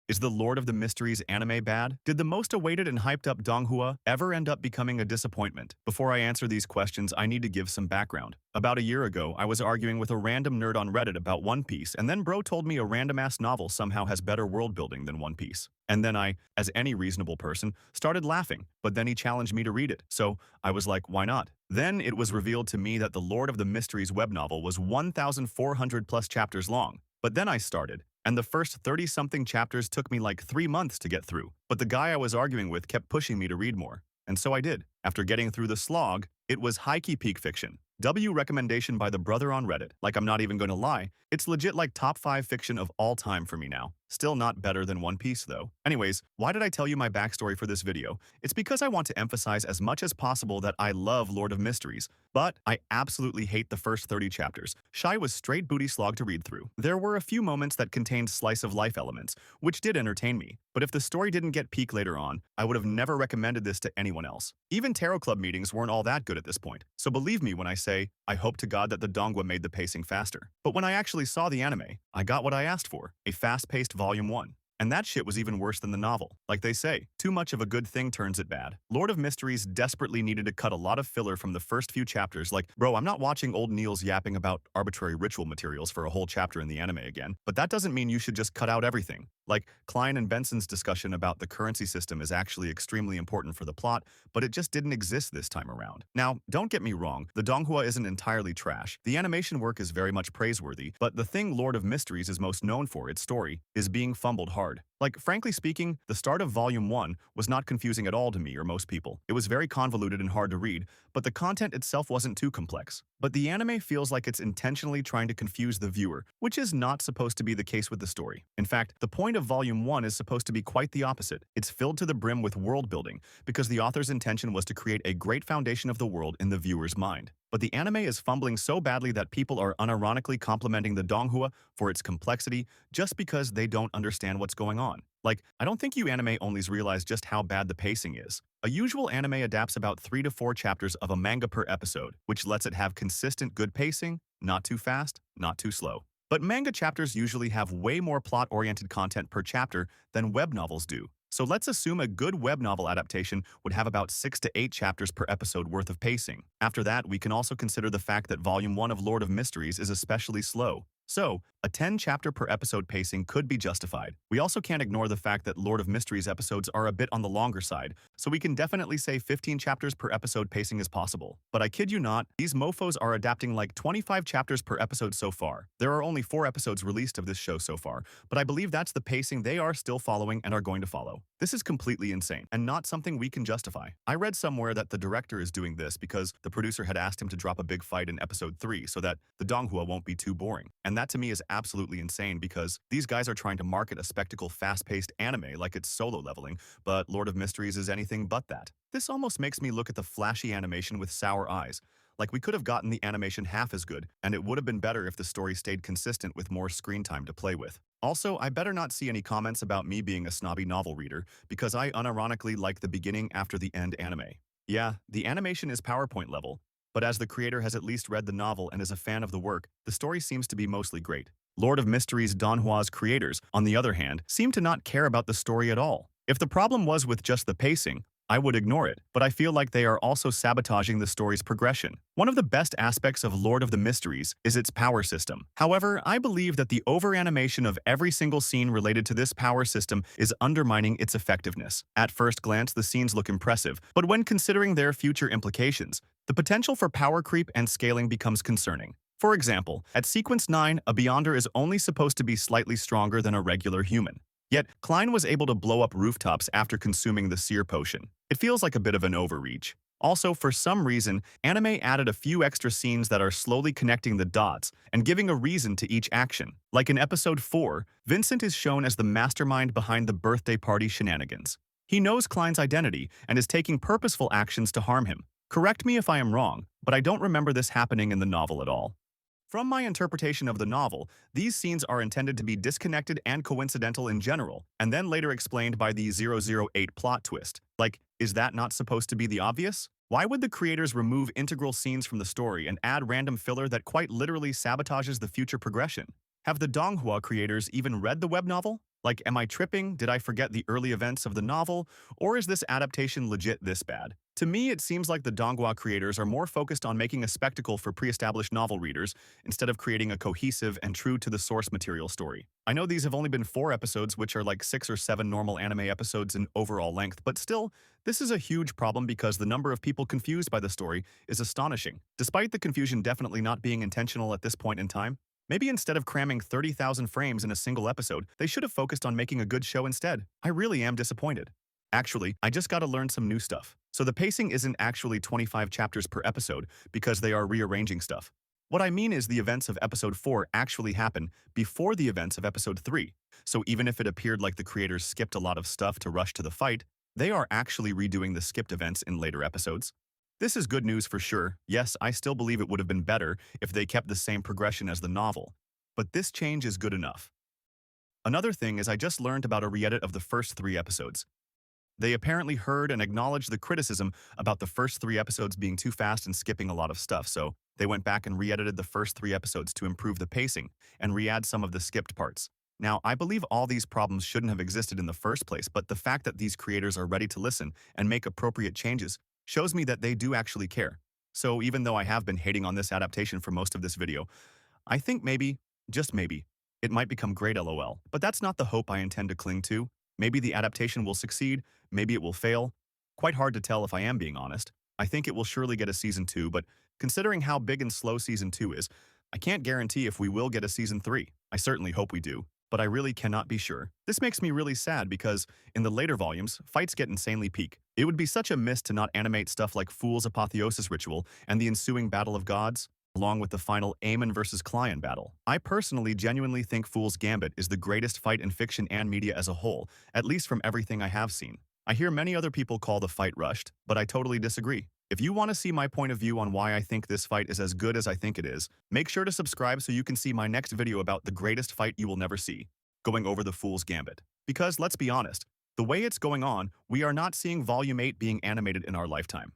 Is the Lord of the Mysteries anime bad? Did the most awaited and hyped up Donghua ever end up becoming a disappointment? Before I answer these questions, I need to give some background. About a year ago, I was arguing with a random nerd on Reddit about One Piece, and then bro told me a random-ass novel somehow has better world building than One Piece. And then I, as any reasonable person, started laughing, but then he challenged me to read it, so I was like, why not? Then it was revealed to me that the Lord of the Mysteries web novel was 1,400 plus chapters long. But then I started, and the first 30-something chapters took me like 3 months to get through. But the guy I was arguing with kept pushing me to read more. And so I did. After getting through the slog, it was high-key peak fiction. W recommendation by the brother on Reddit. Like, I'm not even gonna lie, it's legit like top 5 fiction of all time for me now. Still not better than One Piece though. Anyways, why did I tell you my backstory for this video? It's because I want to emphasize as much as possible that I love Lord of Mysteries, but I absolutely hate the first 30 chapters. Shy was straight booty slog to read through. There were a few moments that contained slice-of-life elements, which did entertain me, but if the story didn't get peak later on, I would have never recommended this to anyone else. Even Tarot Club meetings weren't all that good at this point, so believe me when I say, I hope to God that the Donghua made the pacing faster. But when I actually saw the anime, I got what I asked for, a fast-paced Volume 1. And that shit was even worse than the novel. Like they say, too much of a good thing turns it bad. Lord of Mysteries desperately needed to cut a lot of filler from the first few chapters. Like, bro, I'm not watching old Neil's yapping about arbitrary ritual materials for a whole chapter in the anime again, but that doesn't mean you should just cut out everything. Like, Klein and Benson's discussion about the currency system is actually extremely important for the plot, but it just didn't exist this time around. Now, don't get me wrong, the Donghua isn't entirely trash. The animation work is very much praiseworthy, but the thing Lord of Mysteries is most known for, its story, is being fumbled hard. Like, frankly speaking, the start of Volume 1 was not confusing at all to me or most people. It was very convoluted and hard to read, but the content itself wasn't too complex. But the anime feels like it's intentionally trying to confuse the viewer, which is not supposed to be the case with the story. In fact, the point of Volume 1 is supposed to be quite the opposite. It's filled to the brim with world building, because the author's intention was to create a great foundation of the world in the viewer's mind. But the anime is fumbling so badly that people are unironically complimenting the Donghua for its complexity just because they don't understand what's going on. Like, I don't think you anime-onlys realize just how bad the pacing is. A usual anime adapts about 3 to 4 chapters of a manga per episode, which lets it have consistent good pacing, not too fast, not too slow. But manga chapters usually have way more plot-oriented content per chapter than web novels do. So let's assume a good web novel adaptation would have about 6 to 8 chapters per episode worth of pacing. After that, we can also consider the fact that Volume 1 of Lord of Mysteries is especially slow. So, a 10-chapter per episode pacing could be justified. We also can't ignore the fact that Lord of Mysteries episodes are a bit on the longer side, so we can definitely say 15 chapters per episode pacing is possible. But I kid you not, these mofos are adapting like 25 chapters per episode so far. There are only 4 episodes released of this show so far, but I believe that's the pacing they are still following and are going to follow. This is completely insane, and not something we can justify. I read somewhere that the director is doing this because the producer had asked him to drop a big fight in episode 3 so that the Donghua won't be too boring. And that to me is absolutely insane because these guys are trying to market a spectacle fast-paced anime like it's solo leveling, but Lord of Mysteries is anything but that. This almost makes me look at the flashy animation with sour eyes. Like, we could have gotten the animation half as good, and it would have been better if the story stayed consistent with more screen time to play with. Also, I better not see any comments about me being a snobby novel reader, because I unironically like the beginning after the end anime. Yeah, the animation is PowerPoint level, but as the creator has at least read the novel and is a fan of the work, the story seems to be mostly great. Lord of Mysteries Donhua's creators, on the other hand, seem to not care about the story at all. If the problem was with just the pacing, I would ignore it, but I feel like they are also sabotaging the story's progression. One of the best aspects of Lord of the Mysteries is its power system. However, I believe that the over-animation of every single scene related to this power system is undermining its effectiveness. At first glance, the scenes look impressive, but when considering their future implications, the potential for power creep and scaling becomes concerning. For example, at Sequence 9, a Beyonder is only supposed to be slightly stronger than a regular human. Yet, Klein was able to blow up rooftops after consuming the Seer Potion. It feels like a bit of an overreach. Also, for some reason, anime added a few extra scenes that are slowly connecting the dots and giving a reason to each action. Like in Episode 4, Vincent is shown as the mastermind behind the birthday party shenanigans. He knows Klein's identity and is taking purposeful actions to harm him. Correct me if I am wrong, but I don't remember this happening in the novel at all. From my interpretation of the novel, these scenes are intended to be disconnected and coincidental in general, and then later explained by the 008 plot twist. Like, is that not supposed to be the obvious? Why would the creators remove integral scenes from the story and add random filler that quite literally sabotages the future progression? Have the Donghua creators even read the web novel? Like, am I tripping? Did I forget the early events of the novel? Or is this adaptation legit this bad? To me, it seems like the Donghua creators are more focused on making a spectacle for pre-established novel readers instead of creating a cohesive and true to the source material story. I know these have only been 4 episodes, which are like 6 or 7 normal anime episodes in overall length, but still, this is a huge problem because the number of people confused by the story is astonishing, despite the confusion definitely not being intentional at this point in time. Maybe instead of cramming 30,000 frames in a single episode, they should have focused on making a good show instead. I really am disappointed. Actually, I just gotta learn some new stuff. So the pacing isn't actually 25 chapters per episode because they are rearranging stuff. What I mean is the events of episode 4 actually happen before the events of episode 3. So even if it appeared like the creators skipped a lot of stuff to rush to the fight, they are actually redoing the skipped events in later episodes. This is good news for sure. Yes, I still believe it would have been better if they kept the same progression as the novel, but this change is good enough. Another thing is I just learned about a re-edit of the first 3 episodes. They apparently heard and acknowledged the criticism about the first 3 episodes being too fast and skipping a lot of stuff, so they went back and re-edited the first 3 episodes to improve the pacing and re-add some of the skipped parts. Now, I believe all these problems shouldn't have existed in the first place, but the fact that these creators are ready to listen and make appropriate changes shows me that they do actually care. So even though I have been hating on this adaptation for most of this video, I think maybe, just maybe, it might become great LOL. But that's not the hope I intend to cling to. Maybe the adaptation will succeed, maybe it will fail. Quite hard to tell if I am being honest. I think it will surely get a season 2, but considering how big and slow season 2 is, I can't guarantee if we will get a season 3. I certainly hope we do, but I really cannot be sure. This makes me really sad because, in the later volumes, fights get insanely peak. It would be such a miss to not animate stuff like Fool's Apotheosis Ritual and the ensuing Battle of Gods, along with the final Amon versus Klein battle. I personally genuinely think Fool's Gambit is the greatest fight in fiction and media as a whole, at least from everything I have seen. I hear many other people call the fight rushed, but I totally disagree. If you want to see my point of view on why I think this fight is as good as I think it is, make sure to subscribe so you can see my next video about the greatest fight you will never see, going over the Fool's Gambit. Because, let's be honest, the way it's going on, we are not seeing Volume 8 being animated in our lifetime.